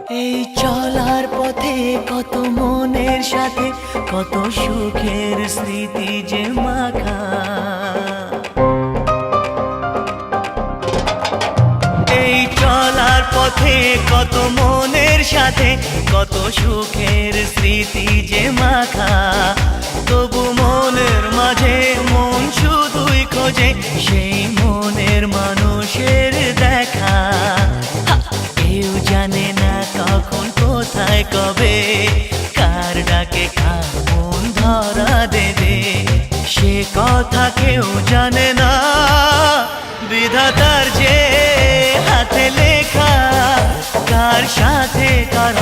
এই চলার পথে কত মনের সাথে কত সুখের স্মৃতি যে মাখা। এই চলার পথে কত মনের সাথে কত সুখের স্মৃতি যে মাখা। তবু মনের মাঝে মন শুধুই খোঁজে সেই মনের মানুষের দেখা। কেউ জানে না কখন কোথায় কবে কার ডাকে কার মন ধরা দেবে, সে কথা কেউ জানে না। বিধাতার যে হাতে লেখা কার সাথে কার